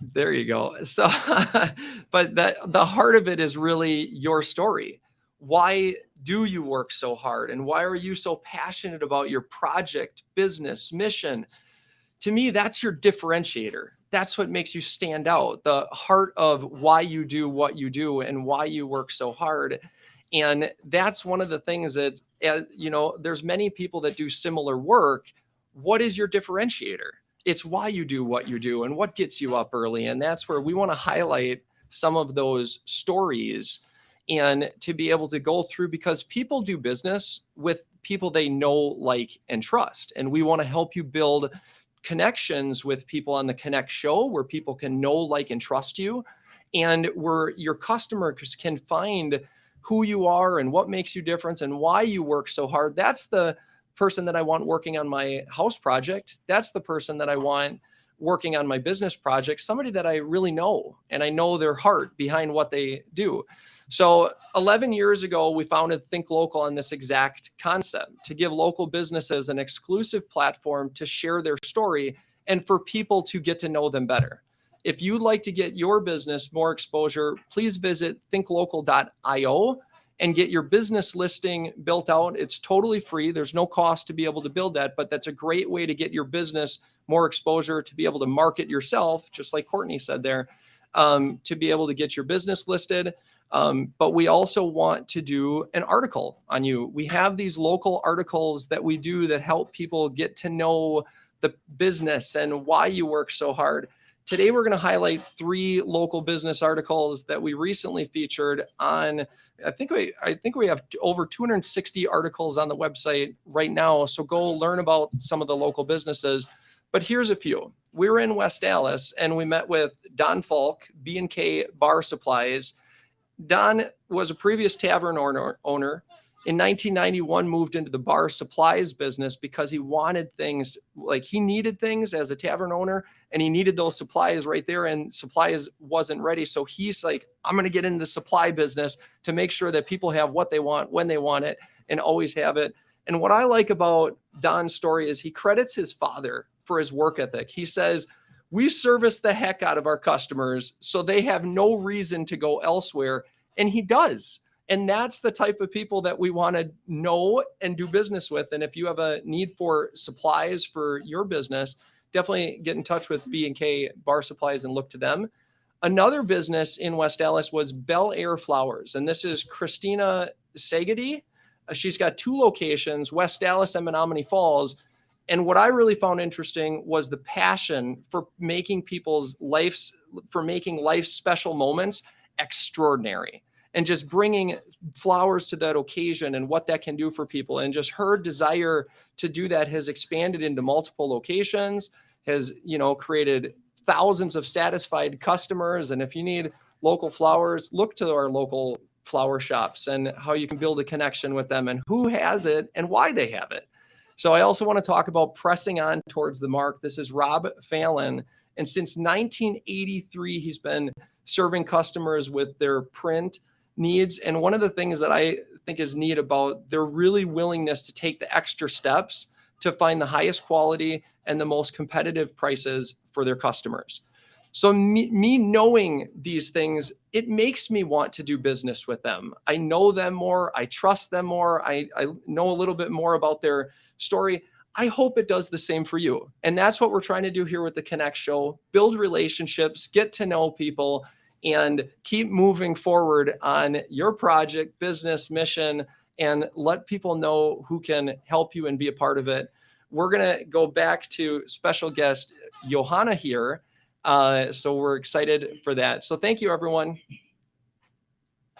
There you go. So, but the heart of it is really your story. Why do you work so hard? And why are you so passionate about your project, business, mission? To me, that's your differentiator. That's what makes you stand out. The heart of why you do what you do and why you work so hard. And that's one of the things that, there's many people that do similar work. What is your differentiator? It's why you do what you do and what gets you up early. And that's where we want to highlight some of those stories and to be able to go through, because people do business with people they know, like, and trust. And we want to help you build connections with people on the Connect show where people can know, like, and trust you, and where your customers can find who you are and what makes you different and why you work so hard. That's the person that I want working on my house project. That's the person that I want working on my business project, somebody that I really know and I know their heart behind what they do. So 11 years ago, we founded Think Local on this exact concept, to give local businesses an exclusive platform to share their story and for people to get to know them better. If you'd like to get your business more exposure, please visit thinklocal.io and get your business listing built out. It's totally free. There's no cost to be able to build that, but that's a great way to get your business more exposure, to be able to market yourself, just like Courtney said there, to be able to get your business listed. But we also want to do an article on you. We have these local articles that we do that help people get to know the business and why you work so hard. Today, we're going to highlight 3 local business articles that we recently featured on. I think we have over 260 articles on the website right now. So go learn about some of the local businesses. But here's a few. We were in West Dallas and we met with Don Falk, B&K Bar Supplies. Don was a previous tavern owner. In 1991, moved into the bar supplies business because he wanted things, like, he needed things as a tavern owner and he needed those supplies right there, and supplies wasn't ready. So he's like, I'm going to get into the supply business to make sure that people have what they want when they want it and always have it. And what I like about Don's story is he credits his father for his work ethic. He says, we service the heck out of our customers so they have no reason to go elsewhere. And he does. And that's the type of people that we want to know and do business with. And if you have a need for supplies for your business, definitely get in touch with B&K Bar Supplies and look to them. Another business in West Dallas was Bel Air Flowers. And this is Christina Sagady. She's got 2 locations, West Dallas and Menominee Falls. And what I really found interesting was the passion for making life's special moments extraordinary, and just bringing flowers to that occasion and what that can do for people. And just her desire to do that has expanded into multiple locations, has, created thousands of satisfied customers. And if you need local flowers, look to our local flower shops and how you can build a connection with them and who has it and why they have it. So I also want to talk about pressing on towards the mark. This is Rob Fallon. And since 1983, he's been serving customers with their print needs. And one of the things that I think is neat about their really willingness to take the extra steps to find the highest quality and the most competitive prices for their customers. So me knowing these things, it makes me want to do business with them. I know them more. I trust them more. I know a little bit more about their story. I hope it does the same for you. And that's what we're trying to do here with the Connect Show. Build relationships, get to know people, and keep moving forward on your project, business, mission, and let people know who can help you and be a part of it. We're going to go back to special guest Johanna here. So we're excited for that. So thank you, everyone.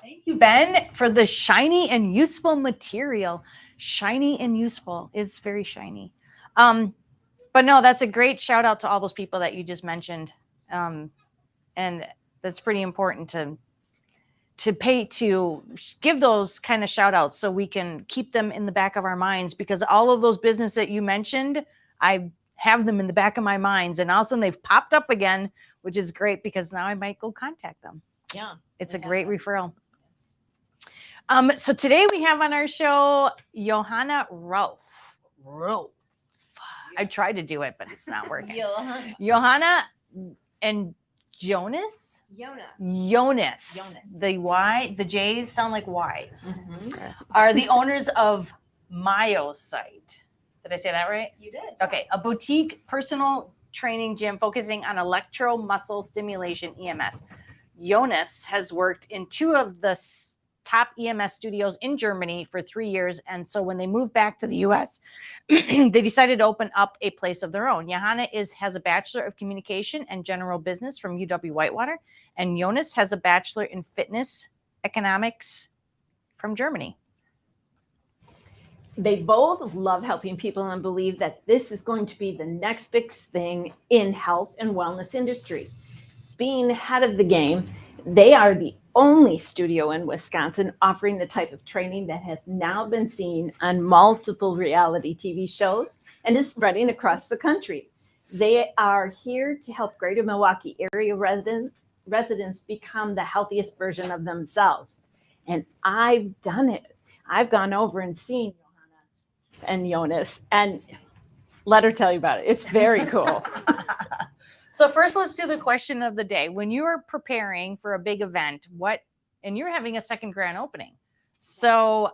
Thank you, Ben, for the shiny and useful material. Shiny and useful is very shiny. But no, that's a great shout out to all those people that you just mentioned. And that's pretty important to give those kind of shout outs so we can keep them in the back of our minds, because all of those businesses that you mentioned, I have them in the back of my minds, and all of a sudden they've popped up again, which is great because now I might go contact them. Yeah. It's a great referral. So today we have on our show, Johanna Rolf. I tried to do it, but it's not working. Johanna, and Jonas? Jonas. Jonas. The J's sound like Y's. Are the owners of Myosite. Did I say that right? You did. Okay, a boutique personal training gym focusing on electromuscle stimulation EMS. Jonas has worked in 2 of the top EMS studios in Germany for 3 years. And so when they moved back to the US, they decided to open up a place of their own. Johanna has a Bachelor of Communication and General Business from UW Whitewater. And Jonas has a Bachelor in Fitness Economics from Germany. They both love helping people and believe that this is going to be the next big thing in health and wellness industry. Being ahead of the game, they are the only studio in Wisconsin offering the type of training that has now been seen on multiple reality TV shows and is spreading across the country. They are here to help Greater Milwaukee area residents become the healthiest version of themselves. And I've done it. I've gone over and seen and Jonas, and let her tell you about it. It's very cool. So first, let's do the question of the day. When you are preparing for a big event, and you're having a second grand opening, so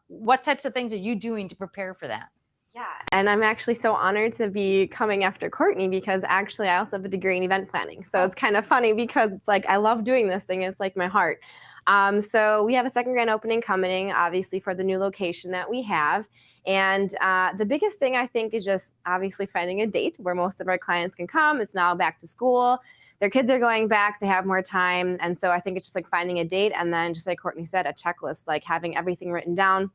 what types of things are you doing to prepare for that? Yeah, and I'm actually so honored to be coming after Courtney because actually I also have a degree in event planning. So it's kind of funny because it's like I love doing this thing. It's like my heart. So we have a second grand opening coming, obviously, for the new location that we have. And the biggest thing I think is just obviously finding a date where most of our clients can come. It's now back to school. Their kids are going back. They have more time. And so I think it's just like finding a date. And then just like Courtney said, a checklist, like having everything written down.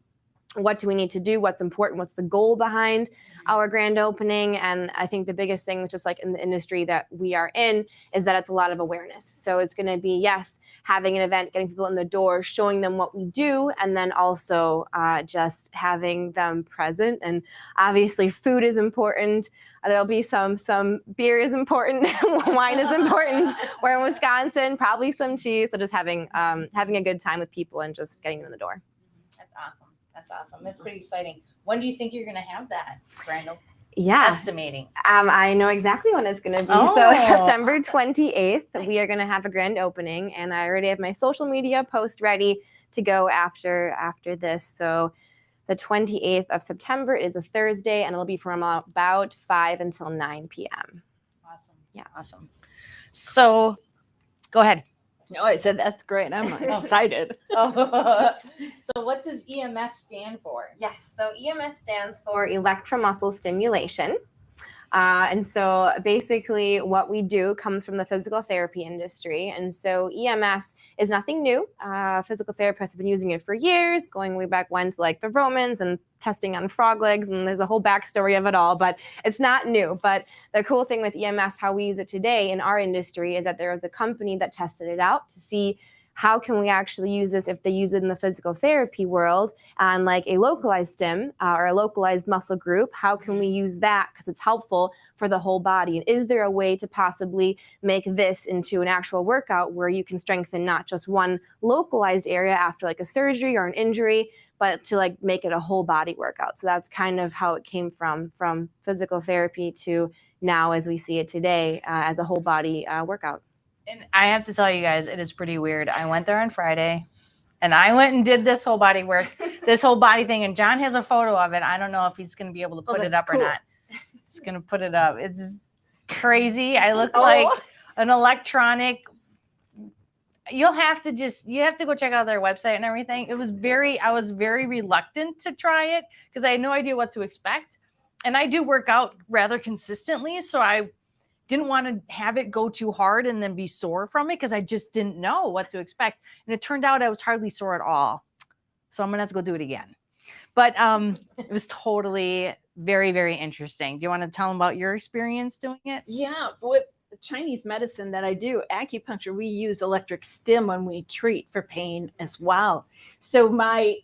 What do we need to do? What's important? What's the goal behind our grand opening? And I think the biggest thing, just like in the industry that we are in, is that it's a lot of awareness. So it's going to be, yes, having an event, getting people in the door, showing them what we do, and then also just having them present. And obviously food is important. There'll be some beer is important. Wine is important. We're in Wisconsin, probably some cheese. So just having a good time with people and just getting them in the door. That's awesome. That's awesome. That's pretty exciting. When do you think you're going to have that, Brandon? Yeah. Estimating. I know exactly when it's going to be. Oh. So September 28th, Nice. we are going to have a grand opening, and I already have my social media post ready to go after this. So the 28th of September is a Thursday, and it'll be from about 5 until 9 p.m. Awesome. Yeah. Awesome. So go ahead. No, I said that's great. I'm excited. So what does EMS stand for? Yes, so EMS stands for electromuscle stimulation. And so basically what we do comes from the physical therapy industry. And so EMS is nothing new. Physical therapists have been using it for years, going way back when to like the Romans and testing on frog legs. And there's a whole backstory of it all, but it's not new. But the cool thing with EMS, how we use it today in our industry, is that there was a company that tested it out to see how can we actually use this if they use it in the physical therapy world on like a localized stim or a localized muscle group. How can we use that because it's helpful for the whole body? And is there a way to possibly make this into an actual workout where you can strengthen not just one localized area after like a surgery or an injury, but to like make it a whole body workout? So that's kind of how it came from physical therapy to now as we see it today as a whole body workout. And I have to tell you guys, it is pretty weird. I went there on Friday and I went and did this whole body work, this whole body thing. And John has a photo of it. I don't know if he's going to be able to put it up cool. or not. He's going to put it up. It's crazy. I look like an electronic. You have to go check out their website and everything. I was very reluctant to try it because I had no idea what to expect. And I do work out rather consistently. So I didn't want to have it go too hard and then be sore from it because I just didn't know what to expect. And it turned out I was hardly sore at all. So I'm going to have to go do it again. But it was totally very, very interesting. Do you want to tell them about your experience doing it? Yeah, with Chinese medicine that I do, acupuncture, we use electric stim when we treat for pain as well. So my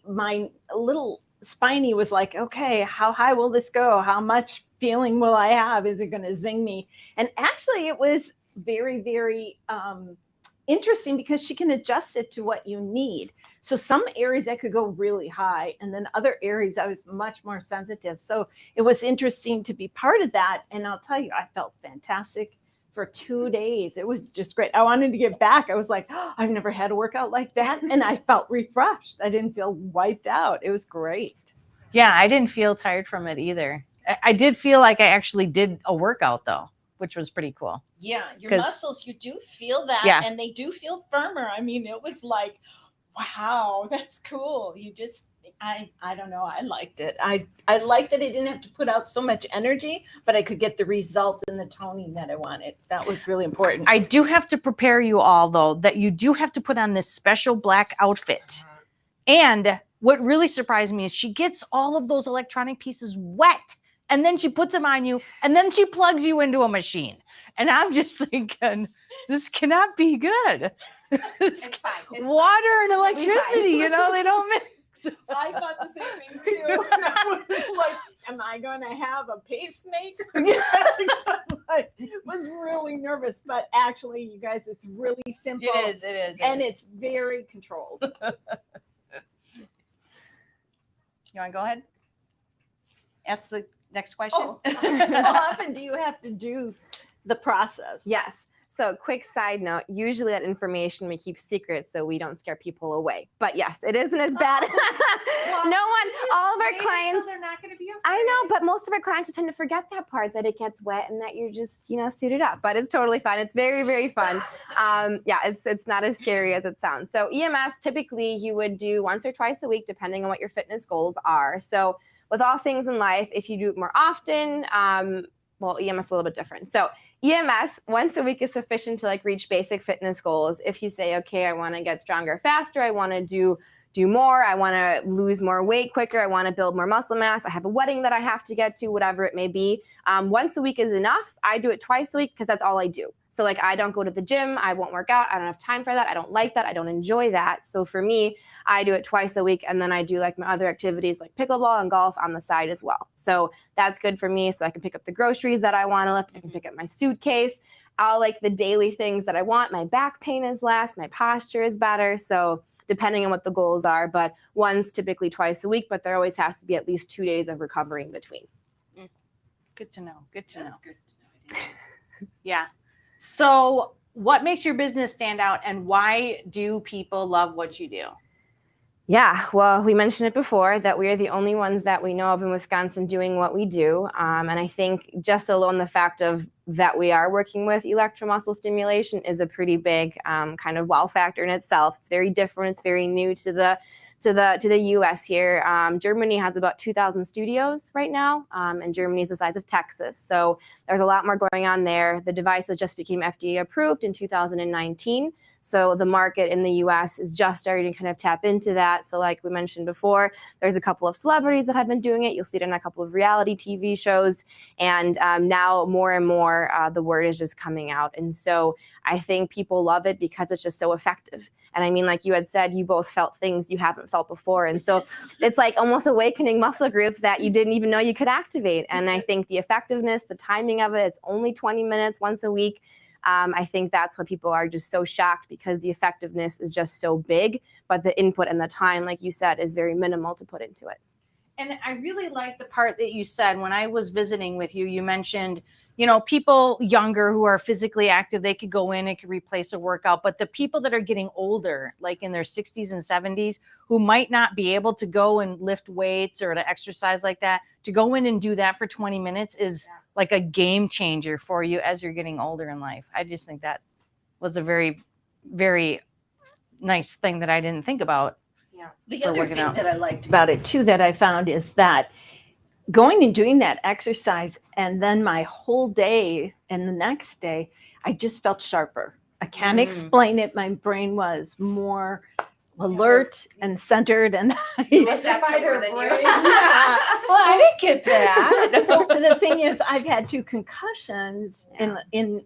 little spiny was like, okay, how high will this go? How much feeling will I have? Is it going to zing me? And actually it was very, very interesting because she can adjust it to what you need. So some areas I could go really high, and then other areas I was much more sensitive. So it was interesting to be part of that. And I'll tell you, I felt fantastic for 2 days. It was just great. I wanted to get back. I was like, oh, I've never had a workout like that. And I felt refreshed. I didn't feel wiped out. It was great. Yeah, I didn't feel tired from it either. I did feel like I actually did a workout though, which was pretty cool. Yeah, your 'Cause- muscles, you do feel that, Yeah. and they do feel firmer. I mean, it was like, wow, that's cool. You just, I don't know, I liked it. I liked that I didn't have to put out so much energy, but I could get the results and the toning that I wanted. That was really important. I do have to prepare you all though that you do have to put on this special black outfit. And what really surprised me is she gets all of those electronic pieces wet and then she puts them on you and then she plugs you into a machine. And I'm just thinking, this cannot be good. It's fine. It's Water and electricity, you know, they don't mix. I thought the same thing too. And I was like, am I going to have a pacemaker? I was really nervous, but actually, you guys, it's really simple. It is. And it's very controlled. You want to go ahead? Ask the next question. Oh, how often do you have to do the process? Yes. So, quick side note, usually that information we keep secret so we don't scare people away. But yes, it isn't as bad. All of our clients, they're not going to be afraid. I know, but most of our clients tend to forget that part, that it gets wet and that you're just, suited up. But it's totally fun. It's very, very fun. Yeah, it's not as scary as it sounds. So EMS, typically you would do once or twice a week, depending on what your fitness goals are. So with all things in life, if you do it more often, well, EMS is a little bit different. So EMS once a week is sufficient to reach basic fitness goals. If you say, okay, I want to get stronger faster, I want to do more, I want to lose more weight quicker, I want to build more muscle mass, I have a wedding that I have to get to, whatever it may be. Once a week is enough. I do it twice a week because that's all I do. So I don't go to the gym, I won't work out, I don't have time for that, I don't like that, I don't enjoy that. So for me, I do it twice a week, and then I do my other activities like pickleball and golf on the side as well. So that's good for me. So I can pick up the groceries that I want to lift, I can pick up my suitcase, all the daily things that I want. My back pain is less, my posture is better. So depending on what the goals are, but one's typically twice a week, but there always has to be at least 2 days of recovery in between. Good to know. Good to know. That's good to know. Yeah. So what makes your business stand out and why do people love what you do? Yeah, well, we mentioned it before that we are the only ones that we know of in Wisconsin doing what we do. And I think just alone the fact of that we are working with electromuscle stimulation is a pretty big kind of wow factor in itself. It's very different. It's very new to the U.S. here. Germany has about 2,000 studios right now, and Germany is the size of Texas. So there's a lot more going on there. The devices just became FDA approved in 2019. So the market in the U.S. is just starting to kind of tap into that. So like we mentioned before, there's a couple of celebrities that have been doing it. You'll see it in a couple of reality TV shows. And now more and more, the word is just coming out. And so I think people love it because it's just so effective. And I mean, like you had said, you both felt things you haven't felt before. And so it's like almost awakening muscle groups that you didn't even know you could activate. And I think the effectiveness, the timing of it, it's only 20 minutes once a week. I think that's what people are just so shocked because the effectiveness is just so big, but the input and the time, like you said, is very minimal to put into it. And I really like the part that you said when I was visiting with you, you mentioned, you know, people younger who are physically active, they could go in, it could replace a workout. But the people that are getting older, like in their 60s and 70s, who might not be able to go and lift weights or to exercise like that, to go in and do that for 20 minutes is like a game changer for you as you're getting older in life. I just think that was a very, very nice thing that I didn't think about. Yeah. The For other working thing out. that I liked About it too that I found is that going and doing that exercise and then my whole day and the next day, I just felt sharper. I can't explain it. My brain was more alert and centered, and Mystified her than you. Yeah. Well, I didn't get that. the thing is, I've had 2 concussions in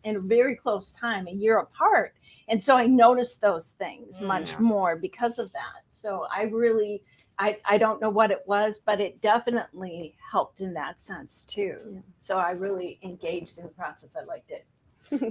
a very close time, a year apart, and so I noticed those things much more because of that. So I really, I don't know what it was, but it definitely helped in that sense too. Yeah. So I really engaged in the process. I liked it.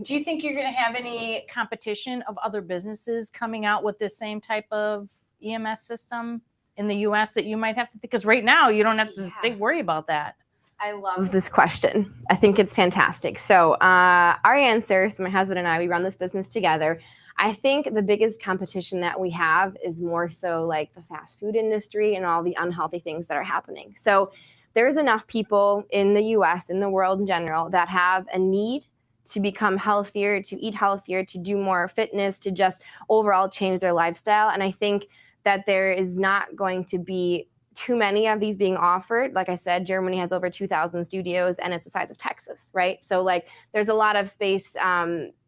Do you think you're going to have any competition of other businesses coming out with the same type of EMS system in the U.S. that you might have to think? Because right now you don't have to worry about that. I love this question. I think it's fantastic. So our answer, so my husband and I, we run this business together. I think the biggest competition that we have is more so like the fast food industry and all the unhealthy things that are happening. So there's enough people in the US, in the world in general, that have a need to become healthier, to eat healthier, to do more fitness, to just overall change their lifestyle. And I think that there is not going to be too many of these being offered. Like I said, Germany has over 2,000 studios and it's the size of Texas, right? So like there's a lot of space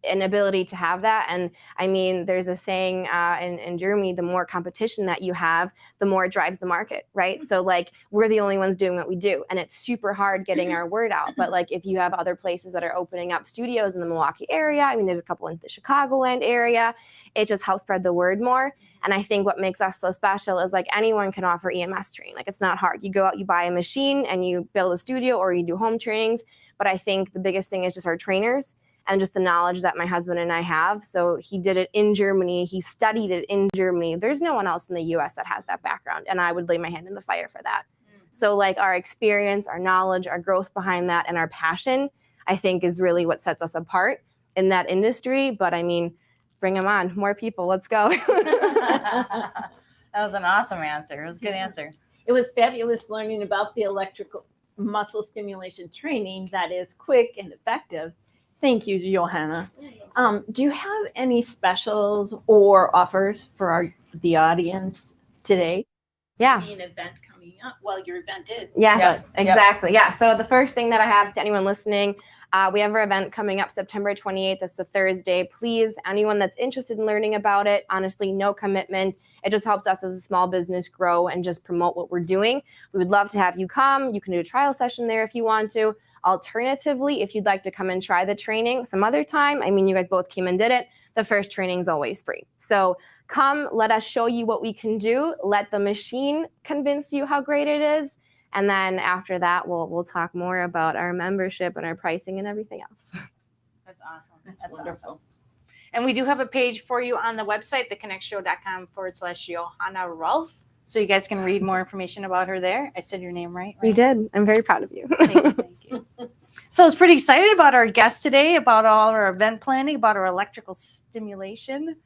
and ability to have that. And I mean, there's a saying in Germany, the more competition that you have, the more it drives the market, right? So like we're the only ones doing what we do and it's super hard getting our word out. But like if you have other places that are opening up studios in the Milwaukee area, I mean, there's a couple in the Chicagoland area, it just helps spread the word more. And I think what makes us so special is like anyone can offer EMS training. Like it's not hard. You go out, you buy a machine and you build a studio or you do home trainings. But I think the biggest thing is just our trainers and just the knowledge that my husband and I have. So he did it in Germany. He studied it in Germany. There's no one else in the US that has that background. And I would lay my hand in the fire for that. So like our experience, our knowledge, our growth behind that, and our passion, I think is really what sets us apart in that industry. But I mean, bring them on, more people, let's go. That was an awesome answer. It was a good answer. It was fabulous learning about the electrical muscle stimulation training that is quick and effective. Thank you, Johanna. Do you have any specials or offers for the audience today? Yeah. An event coming up. Well, your event is. Yes, exactly. Yeah. So the first thing that I have to anyone listening, we have our event coming up September 28th. It's a Thursday. Please, anyone that's interested in learning about it, honestly, no commitment. It just helps us as a small business grow and just promote what we're doing. We would love to have you come. You can do a trial session there if you want to. Alternatively, if you'd like to come and try the training some other time, I mean, you guys both came and did it. The first training is always free. So come, let us show you what we can do. Let the machine convince you how great it is. And then after that, we'll talk more about our membership and our pricing and everything else. That's awesome. That's wonderful. Awesome. And we do have a page for you on the website, theconnectshow.com/Johanna Rolf. So you guys can read more information about her there. I said your name right? You did. I'm very proud of you. Thank you. Thank you. So I was pretty excited about our guest today, about all our event planning, about our electrical stimulation.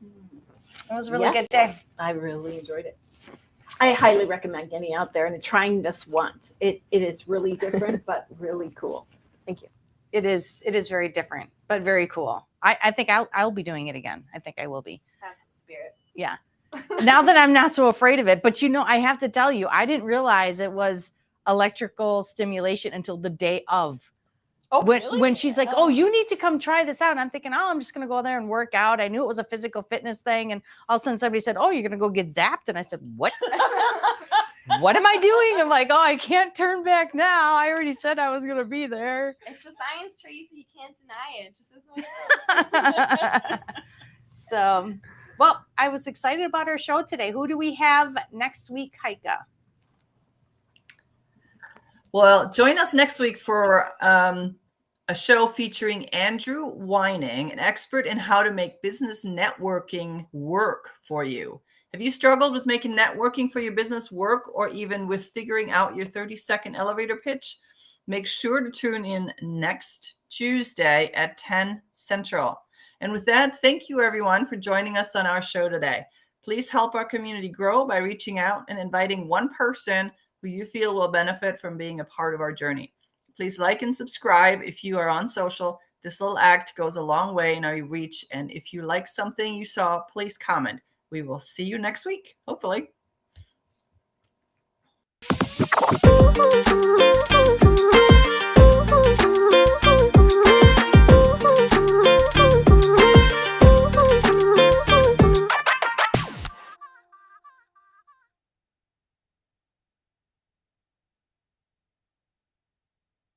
It was a really good day. I really enjoyed it. I highly recommend getting out there and trying this once. It is really different, but really cool. Thank you. It is very different, but very cool. I think I'll be doing it again. I think I will be. That's the spirit. Yeah. Now that I'm not so afraid of it, but I have to tell you, I didn't realize it was electrical stimulation until the day of. Oh, When she's like, "Oh, you need to come try this out," and I'm thinking, "Oh, I'm just gonna go there and work out." I knew it was a physical fitness thing, and all of a sudden somebody said, "Oh, you're gonna go get zapped," and I said, "What? What am I doing?" I'm like, "Oh, I can't turn back now. I already said I was gonna be there." It's the science, Tracy. You can't deny it. It just isn't what it is. So, well, I was excited about our show today. Who do we have next week, Heike? Well, join us next week for a show featuring Andrew Wining, an expert in how to make business networking work for you. Have you struggled with making networking for your business work, or even with figuring out your 30-second elevator pitch? Make sure to tune in next Tuesday at 10 Central. And with that, thank you everyone for joining us on our show today. Please help our community grow by reaching out and inviting one person who you feel will benefit from being a part of our journey. Please like and subscribe if you are on social. This little act goes a long way in our reach. And if you like something you saw, please comment. We will see you next week, hopefully.